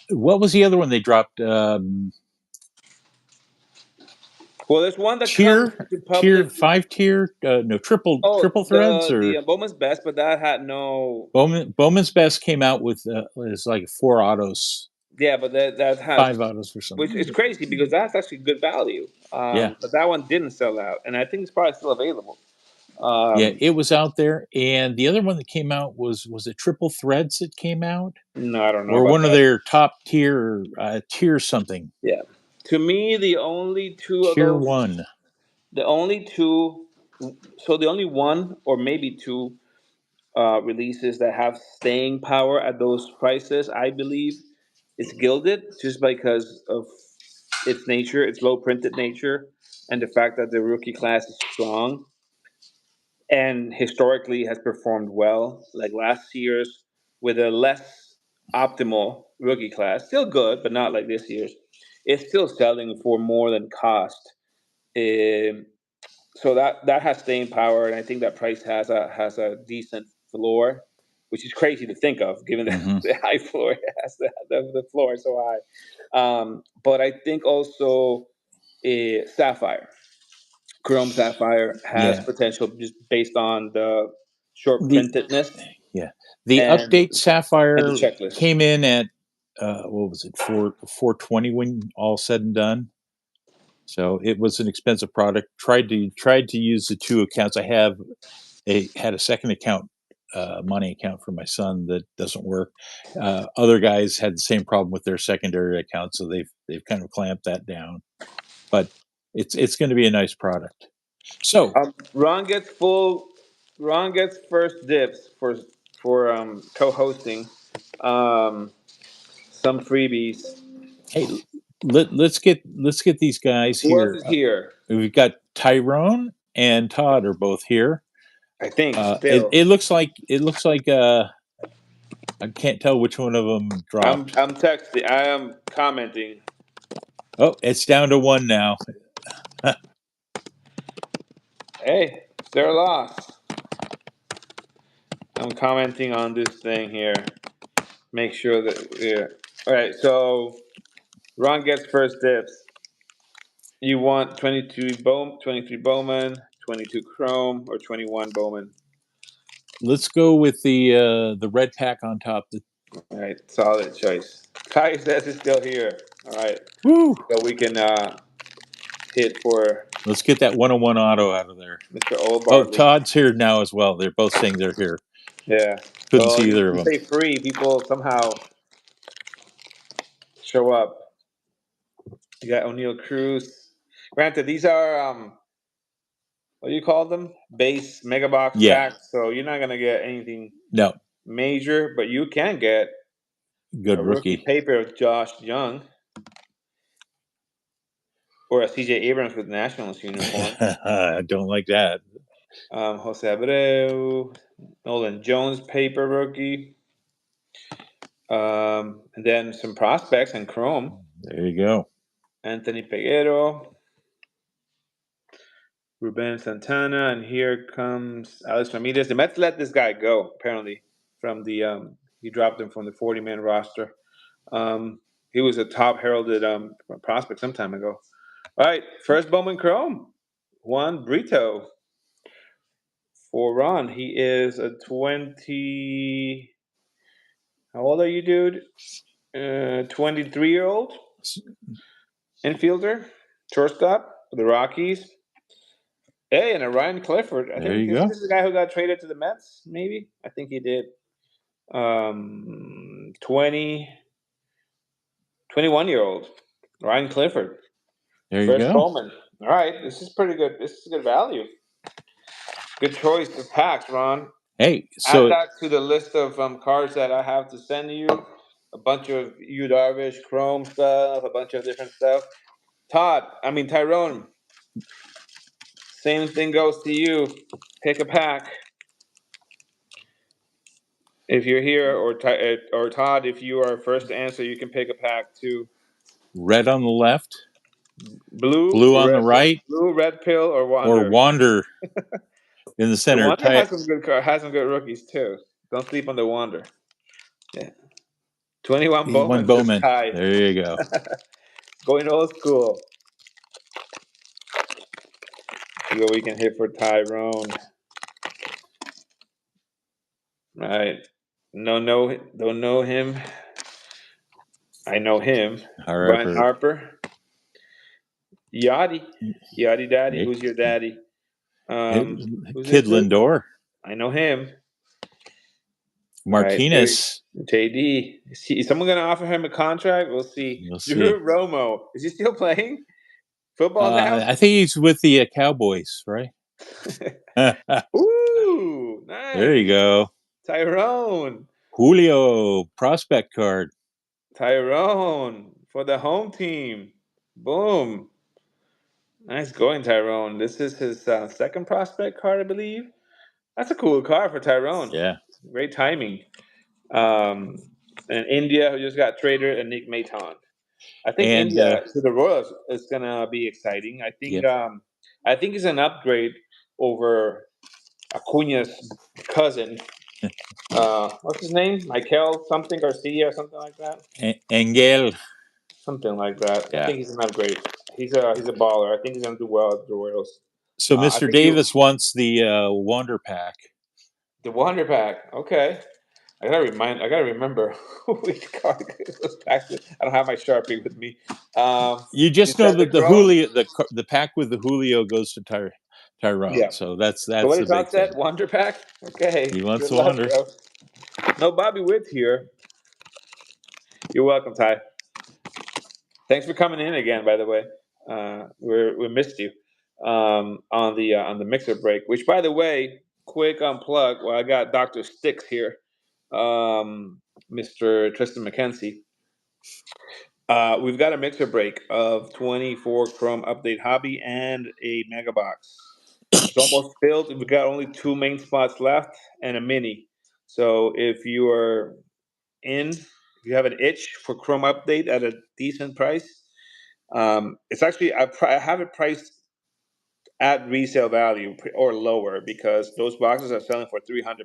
What was the other one they dropped? well, there's one that comes Tier, to public. 5 tier, no, triple Oh, threads, the or Bowman's Best, but that had no. Bowman's Best came out with it's like 4 autos, Yeah, but that has, 5 autos or which is something. crazy because that's actually good value. Yeah, But that one didn't sell out, and I think it's probably still available. yeah, Um, it was out there. And the other one that came out was it Triple Threads that came out, no, I don't know or about one of that. their top tier something, Yeah, to me, the only two of tier those, one. the only two, so the only one or maybe two releases that have staying power at those prices, I believe, is Gilded, just because of its nature, its low printed nature, and the fact that the rookie class is strong and historically has performed well. Like last year's, with a less optimal rookie class, still good, but not like this year's. It's still selling for more than cost. Um, so that has staying power, and I think that price has a decent floor, which is crazy to think of, given the, Hmm. the high floor it has. The floor is so high. But I think also Sapphire, Chrome Sapphire has Yeah, potential just based on the short the printedness yeah the and Update and the Sapphire checklist. came in at what was it, 420 when all said and done. So it was an expensive product. Tried to use the two accounts. Had a second account, money account for my son that doesn't work. Other guys had the same problem with their secondary account, so they've kind of clamped that down. But it's going to be a nice product. So Ron gets full. Ron gets first dibs for co-hosting. Um, some freebies. hey, let's get these guys Who else here. is here? We've got Tyrone and Todd are both here. I think It, still. it looks like I can't tell which one of them dropped. I'm texting. I am commenting. Oh, it's down to one now. Hey, they're lost. I'm commenting on this thing here. Make sure that yeah. All right. So Ron gets first dibs. You want 23 Bowman, 22 Chrome, or 21 Bowman? Let's go with the red pack on top. All right, solid choice. Kai says it's still here. All right, Woo! so we can hit for Let's get that 101 auto out of there. Mr. Old Oh, Bartley. Todd's here now as well. They're both saying they're here. Yeah. Couldn't Well, see you, either of you them. say free, people somehow show up. You got O'Neill Cruz. Granted, these are what do you call them? Base mega box Yeah. packs. So you're not gonna get anything No. major, but you can get Good a rookie rookie. paper of Josh Young. or a CJ Abrams with Nationals uniform. I don't like that. Jose Abreu, Nolan Jones paper rookie. And then some prospects and chrome. There you go. Anthony Peguero, Ruben Santana, and here comes Alex Ramirez. The Mets let this guy go, apparently, from the he dropped him from the 40-man roster. He was a top heralded prospect some time ago. All right, first Bowman Chrome, Juan Brito. For Ron, he is a 20. How old are you, dude? 23-year-old infielder, shortstop for the Rockies. Hey, and a Ryan Clifford. I There think you this go. is the guy who got traded to the Mets, maybe? I think he did. 21-year-old Ryan Clifford. There you First go. Bowman. All right, this is pretty good. This is good value. Good choice of packs, Ron. Hey, Add so that to the list of cards that I have to send you. A bunch of Yu Darvish, Chrome stuff, a bunch of different stuff. Tyrone. Same thing goes to you. Pick a pack. If you're here, or Todd, if you are first to answer, you can pick a pack too. red on the left, Blue on the right, blue, red pill, or or Wander. Wander in the The center. Wander has some good rookies too. Don't sleep on the Wander. Yeah, 21 Bowman. Bowman. Ty. There you go. Going old school. See what we can hit for Tyrone. All right. Don't know him. I know him. Brian Harper. Yachty Daddy. Hey. Who's your daddy? Kid Lindor. I know him. Martinez. Right, JD. Is someone going to offer him a contract? We'll see. Drew Romo. Is he still playing football now? I think he's with the Cowboys, right? Ooh, nice. There you go. Tyrone. Julio prospect card. Tyrone for the home team. Boom. Nice going, Tyrone. This is his second prospect card, I believe. That's a cool card for Tyrone. Yeah. Great timing. And India, who just got traded, and Nick Maton. I think India to the Royals is gonna be exciting. I think I think it's an upgrade over Acuna's cousin. What's his name? Michael something Garcia, something like that. Engel. Something like that. Yeah. I think he's an upgrade. He's a baller. I think he's gonna do well at the Royals. So Mr. Davis wants the Wander pack. The Wander pack. Okay. I gotta remember which card was packed. I don't have my Sharpie with me. You just know that the Julio, the pack with the Julio goes to Tyrone. Yeah. So that's So what the is big thing. that Wander pack? Okay. He wants the Wander. No Bobby Witt here. You're welcome, Ty. Thanks for coming in again. By the way, we missed you on the mixer break. Which, by the way, quick unplug. Well, I got Dr. Sticks here, Mr. Tristan McKenzie. We've got a mixer break of 24 Chrome Update Hobby and a Mega Box. It's almost filled. We've got only 2 main spots left and a mini. So if you are if you have an itch for Chrome Update at a decent price, it's actually I have it priced at resale value or lower because those boxes are selling for $300.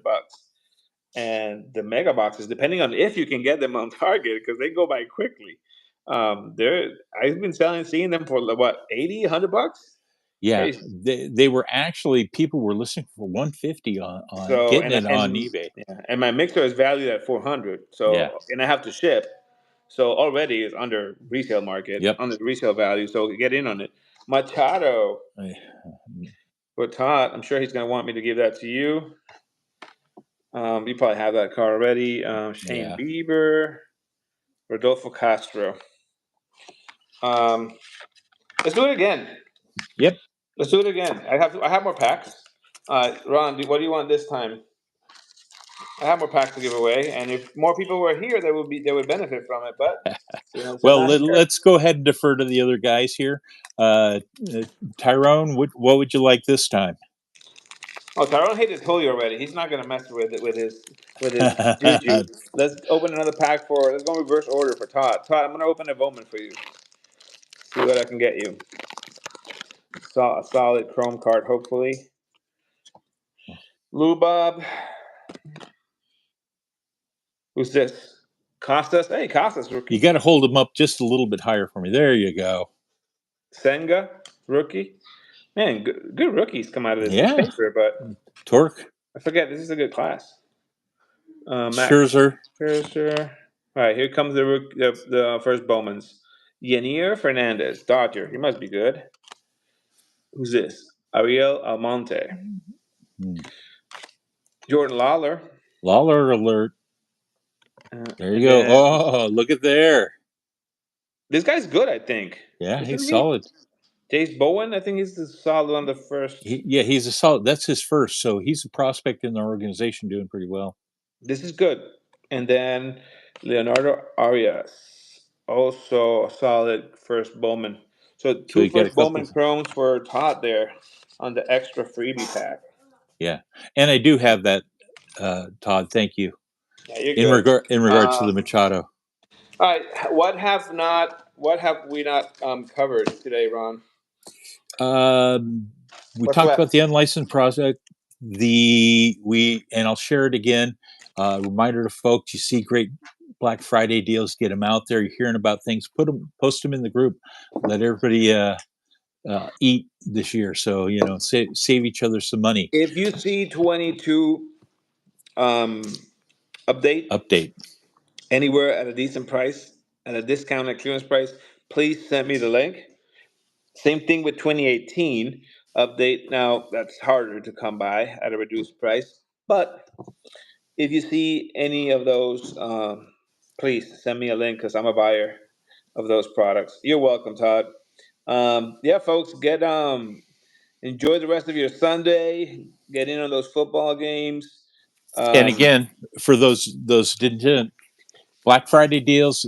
And the mega boxes, depending on if you can get them on Target, because they go by quickly. I've been seeing them for what, 80, $100? Yeah, they were actually, people were listing for 150 on getting it on eBay. Yeah, and my mixer is valued at 400. So and I have to ship. So already it's under resale market, under resale value. So get in on it. Machado. For Todd, I'm sure he's going to want me to give that to you. You probably have that card already. Shane Bieber, Rodolfo Castro. Let's do it again. Yep. Let's do it again. I have more packs. Ron, what do you want this time? I have more packs to give away, and if more people were here, they would benefit from it. But since they're Well, not here, let's go ahead and defer to the other guys here. Tyrone, what would you like this time? oh, Tyrone hated Tully already. He's not gonna mess with it with his juju. Let's open another pack for. Let's go in reverse order for Todd. Todd, I'm gonna open a Bowman for you. See what I can get you. A solid Chrome card, hopefully. Lou Bob. Who's this? Costas. Hey, Costas rookie. You got to hold them up just a little bit higher for me. There you go. Senga rookie. Man, good rookies come out of this. Yeah. Paper, but Torque. I forget this is a good class. Scherzer. Scherzer. All right, here comes the first Bowman's. Yanier Fernandez, Dodger. He must be good. Who's this? Ariel Almonte. Jordan Lawler. Lawler alert. There you go. Oh, look at there. This guy's good, I think. Yeah, he's solid. Jace Bowen, I think he's the solid on the first. He's a solid. That's his first, so he's a prospect in the organization doing pretty well. This is good. And then Leonardo Arias, also a solid first Bowman. So two first Bowman Chromes for Todd there on the extra freebie pack. Yeah, and I do have that, Todd. Thank you. Yeah, in regards to the Machado. All right, what have we not covered today, Ron? We talked about the unlicensed project. And I'll share it again. Reminder to folks: you see great Black Friday deals, get them out there. You're hearing about things, post them in the group. Let everybody eat this year. So save each other some money. If you see 22 update anywhere at a decent price, at a discounted clearance price, please send me the link. Same thing with 2018 update. Now that's harder to come by at a reduced price, but if you see any of those, please send me a link because I'm a buyer of those products. You're welcome, Todd. Yeah, folks, enjoy the rest of your Sunday. Get in on those football games. And again, for those didn't, Black Friday deals.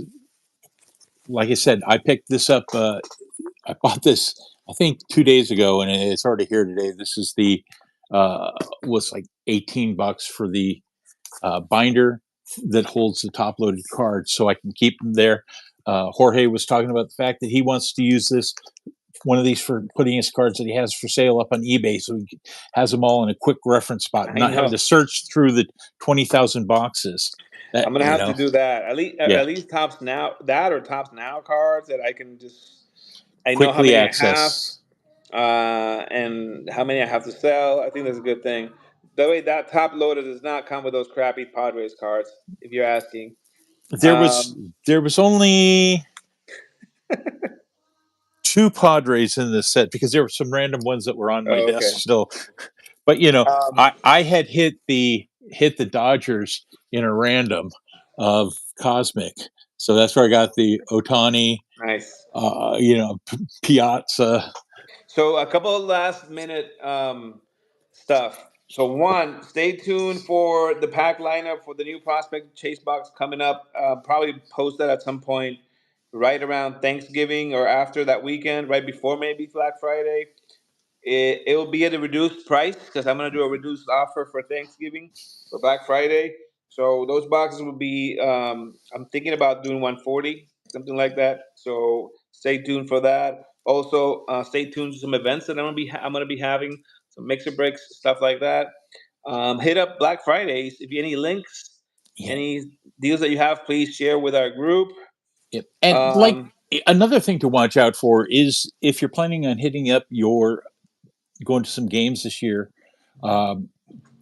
Like I said, I picked this up. I bought this, I think, 2 days ago, and it's already here today. This is the was like $18 for the binder that holds the top-loaded cards, so I can keep them there. Jorge was talking about the fact that he wants to use one of these for putting his cards that he has for sale up on eBay, so he has them all in a quick reference spot, not having to search through the 20,000 boxes. I'm gonna have to do that at least Topps Now or Topps Now cards that I can just quickly know how many access. I have, and how many I have to sell. I think that's a good thing. That way, that top loader does not come with those crappy Padres cards. If you're asking, there was only 2 Padres in this set because there were some random ones that were on my desk still. But I had hit the Dodgers in a random of Cosmic, so that's where I got the Ohtani. Nice. Piazza. So a couple of last minute stuff. So one, stay tuned for the pack lineup for the new prospect chase box coming up. Probably post that at some point right around Thanksgiving or after that weekend, right before maybe Black Friday. It will be at a reduced price because I'm going to do a reduced offer for Thanksgiving for Black Friday. So those boxes will be. I'm thinking about doing 140, something like that. So stay tuned for that. Also, stay tuned to some events that I'm gonna be having, some mixer breaks, stuff like that. Hit up Black Fridays. If you any links, any deals that you have, please share with our group. Yep. And another thing to watch out for is if you're planning on going to some games this year.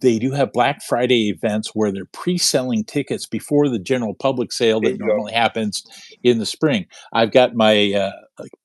They do have Black Friday events where they're pre-selling tickets before the general public sale that normally happens in the spring. I've got my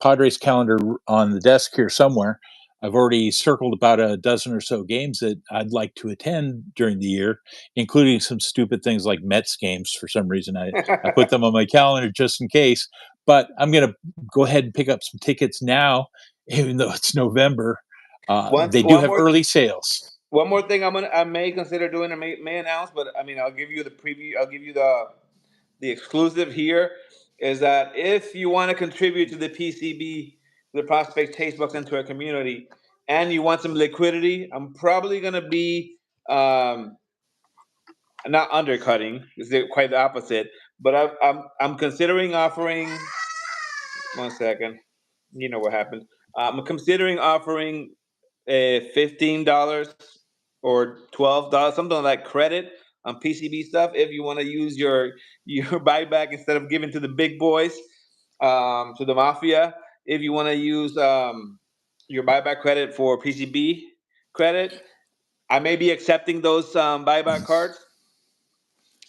Padres calendar on the desk here somewhere. I've already circled about a dozen or so games that I'd like to attend during the year, including some stupid things like Mets games. For some reason, I put them on my calendar just in case. But I'm going to go ahead and pick up some tickets now, even though it's November. They do have early sales. one more thing I may consider doing, I may announce, but I mean I'll give you the preview. I'll give you the exclusive here is that if you want to contribute to the PCB, the Prospect Tastebuds into our community, and you want some liquidity, I'm probably going to be not undercutting. It's quite the opposite. But I'm considering offering. One second. You know what happened. I'm considering offering a $15 or $12, something like that credit on PCB stuff if you want to use your buyback instead of giving to the big boys, to the mafia. If you want to use your buyback credit for PCB credit, I may be accepting those buyback cards.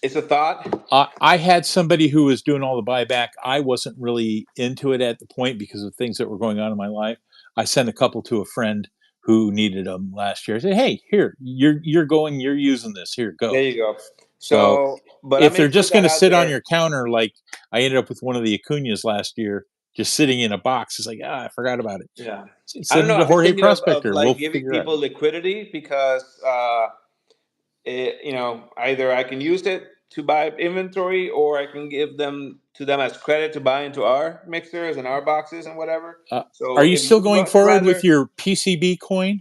It's a thought. I had somebody who was doing all the buyback. I wasn't really into it at the point because of things that were going on in my life. I sent a couple to a friend who needed them last year. I said, "Hey, here, you're using this. Here, There go." you go. So So, but I if may they're put just going that to out sit on there. your counter, like I ended up with one of the Acuñas last year, just sitting in a box. It's like, I forgot about it. Yeah. I Send don't them know. to I'm just Jorge thinking of Prospector. We'll like giving figure out. people liquidity because either I can use it to buy inventory or I can give them to them as credit to buy into our mixers and our boxes and whatever. Are So you if still you going much forward with rather, your PCB coin?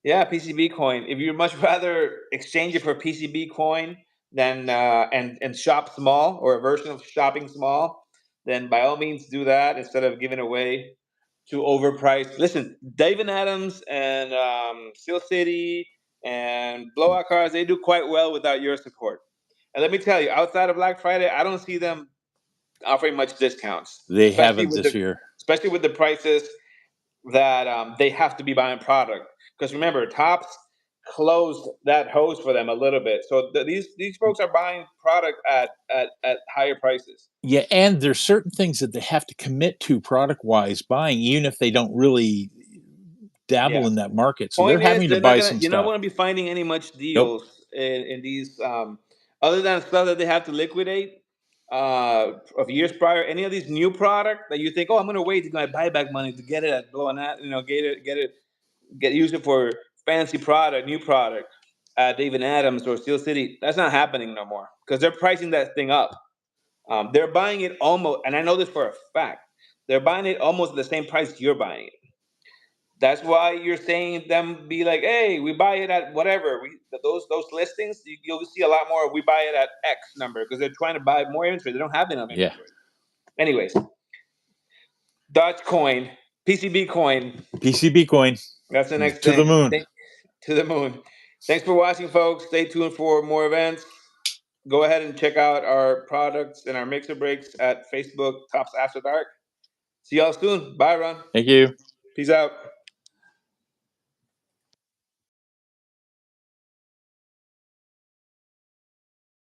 yeah, PCB coin. If you much rather exchange it for PCB coin than and shop small or a version of shopping small, then by all means do that instead of giving away to overpriced. Listen, David Adams and Steel City and Blowout Cars, they do quite well without your support. And let me tell you, outside of Black Friday, I don't see them offering much discounts, They haven't this year. especially with the prices that they have to be buying product. Because remember, Tops closed that hose for them a little bit, so these folks are buying product at higher prices. Yeah, and there's certain things that they have to commit to product wise buying, even if they don't really dabble Yeah. in that market. So they're Point is, having to buy some you're not stuff. going to be finding any much Nope. deals in these, other than stuff that they have to liquidate of years prior. Any of these new product that you think, oh, I'm going to wait to my buyback money to get it at blowing that, use it for fancy product, new product at David Adams or Steel City. That's not happening no more because they're pricing that thing up. They're buying it almost, and I know this for a fact. They're buying it almost at the same price you're buying it. That's why you're saying them be like, hey, we buy it at whatever. Those listings, you'll see a lot more. We buy it at X number because they're trying to buy more inventory. They don't have enough Yeah. inventory. Anyways, Dogecoin, PCB coin. PCB coin That's the next to the thing. moon. To the moon. Thanks for watching, folks. Stay tuned for more events. Go ahead and check out our products and our mixer breaks at Facebook Tops After Dark. See y'all soon. Bye, Ron. Thank you. Peace out.